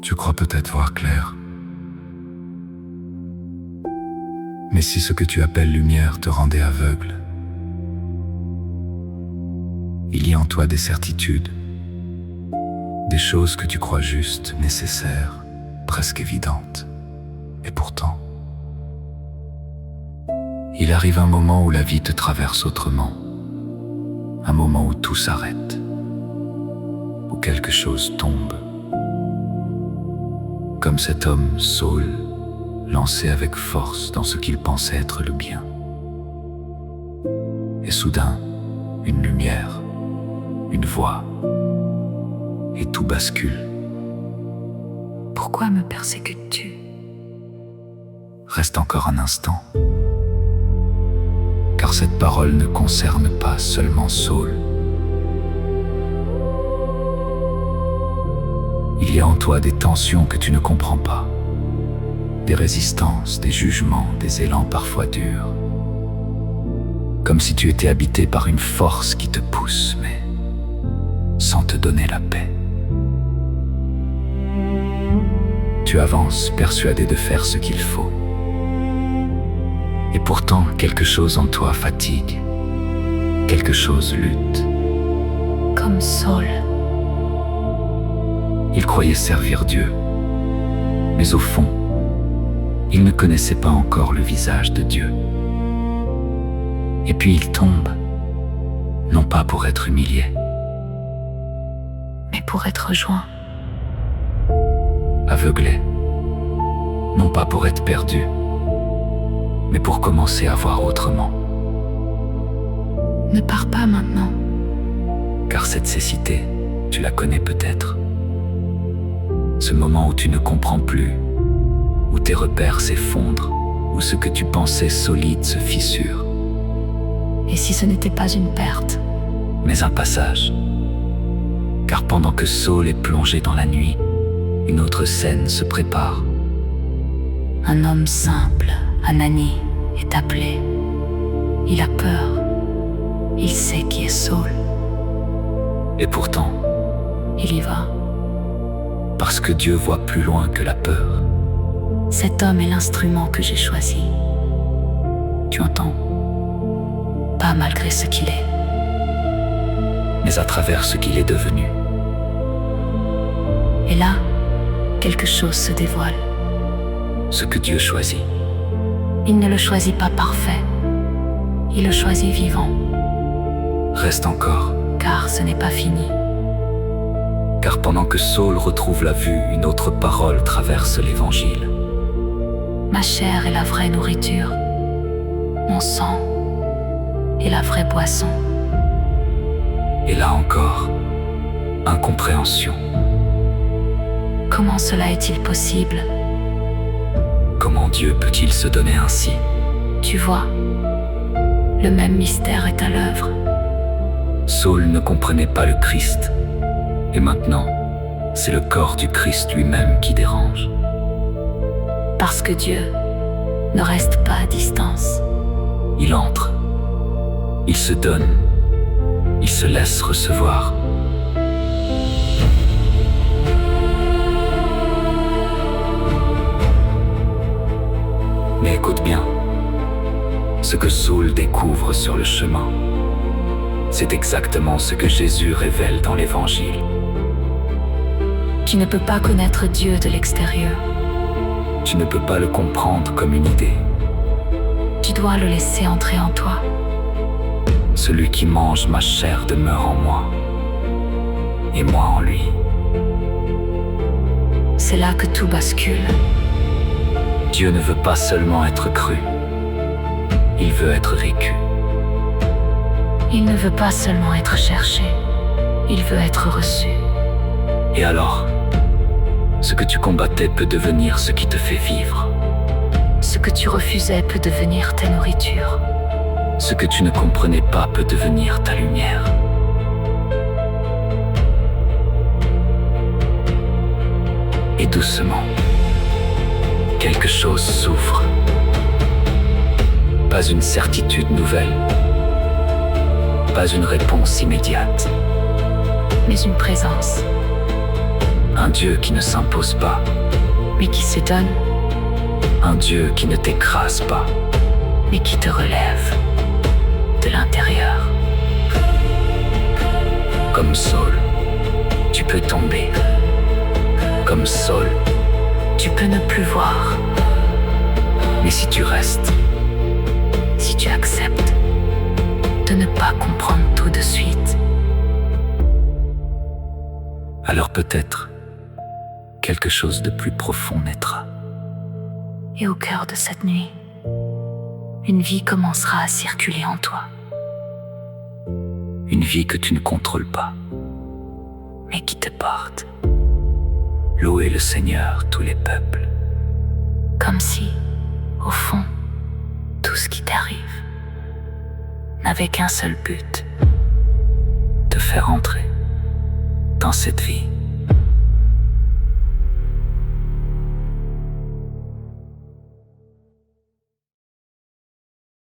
Tu crois peut-être voir clair. Mais si ce que tu appelles lumière te rendait aveugle, il y a en toi des certitudes, des choses que tu crois justes, nécessaires, presque évidentes. Et pourtant, il arrive un moment où la vie te traverse autrement, un moment où tout s'arrête, où quelque chose tombe. Comme cet homme Saul, lancé avec force dans ce qu'il pensait être le bien. Et soudain, une lumière, une voix, et tout bascule. Pourquoi me persécutes-tu? Reste encore un instant, car cette parole ne concerne pas seulement Saul. Il y a en toi des tensions que tu ne comprends pas, des résistances, des jugements, des élans parfois durs. Comme si tu étais habité par une force qui te pousse, mais sans te donner la paix. Tu avances, persuadé de faire ce qu'il faut. Et pourtant, quelque chose en toi fatigue, quelque chose lutte. Comme Saul. Il croyait servir Dieu, mais au fond, il ne connaissait pas encore le visage de Dieu. Et puis il tombe, non pas pour être humilié, Mais pour être rejoint. aveuglé, non pas pour être perdu, mais pour commencer à voir autrement. Ne pars pas maintenant. Car cette cécité, tu la connais peut-être. Ce moment où tu ne comprends plus, où tes repères s'effondrent, où ce que tu pensais solide se fissure. Et si ce n'était pas une perte? Mais un passage. Car pendant que Saul est plongé dans la nuit, une autre scène se prépare. Un homme simple, Anani, est appelé. Il a peur. Il sait qui est Saul. Et pourtant, Il y va. parce que Dieu voit plus loin que la peur. Cet homme est l'instrument que j'ai choisi. Tu entends? Pas malgré ce qu'il est. Mais à travers ce qu'il est devenu. Et là, quelque chose se dévoile. Ce que Dieu choisit. Il ne le choisit pas parfait. Il le choisit vivant, Reste encore. car ce n'est pas fini. Car pendant que Saul retrouve la vue, une autre parole traverse l'évangile. Ma chair est la vraie nourriture. Mon sang est la vraie boisson. Et là encore, incompréhension. Comment cela est-il possible? Comment Dieu peut-il se donner ainsi? Tu vois, le même mystère est à l'œuvre. Saul ne comprenait pas le Christ. Et maintenant, c'est le corps du Christ lui-même qui dérange. Parce que Dieu ne reste pas à distance. Il entre. Il se donne. Il se laisse recevoir. Mais écoute bien. Ce que Saul découvre sur le chemin, c'est exactement ce que Jésus révèle dans l'Évangile. Tu ne peux pas connaître Dieu de l'extérieur. Tu ne peux pas le comprendre comme une idée. Tu dois le laisser entrer en toi. Celui qui mange ma chair demeure en moi, et moi en lui. C'est là que tout bascule. Dieu ne veut pas seulement être cru, il veut être vécu. Il ne veut pas seulement être cherché, il veut être reçu. Et alors, ce que tu combattais peut devenir ce qui te fait vivre. Ce que tu refusais peut devenir ta nourriture. Ce que tu ne comprenais pas peut devenir ta lumière. Et doucement, quelque chose s'ouvre. Pas une certitude nouvelle, pas une réponse immédiate. Mais une présence. Un Dieu qui ne s'impose pas, mais qui s'étonne, un Dieu qui ne t'écrase pas, mais qui te relève de l'intérieur. comme Saul. Tu peux tomber, comme Saul, Tu peux ne plus voir, mais si tu restes, si tu acceptes de ne pas comprendre tout de suite. alors peut-être quelque chose de plus profond naîtra. Et au cœur de cette nuit, une vie commencera à circuler en toi, Une vie que tu ne contrôles pas. mais qui te porte, Louez le Seigneur, tous les peuples. comme si, au fond, tout ce qui t'arrive n'avait qu'un seul but, Te faire entrer dans cette vie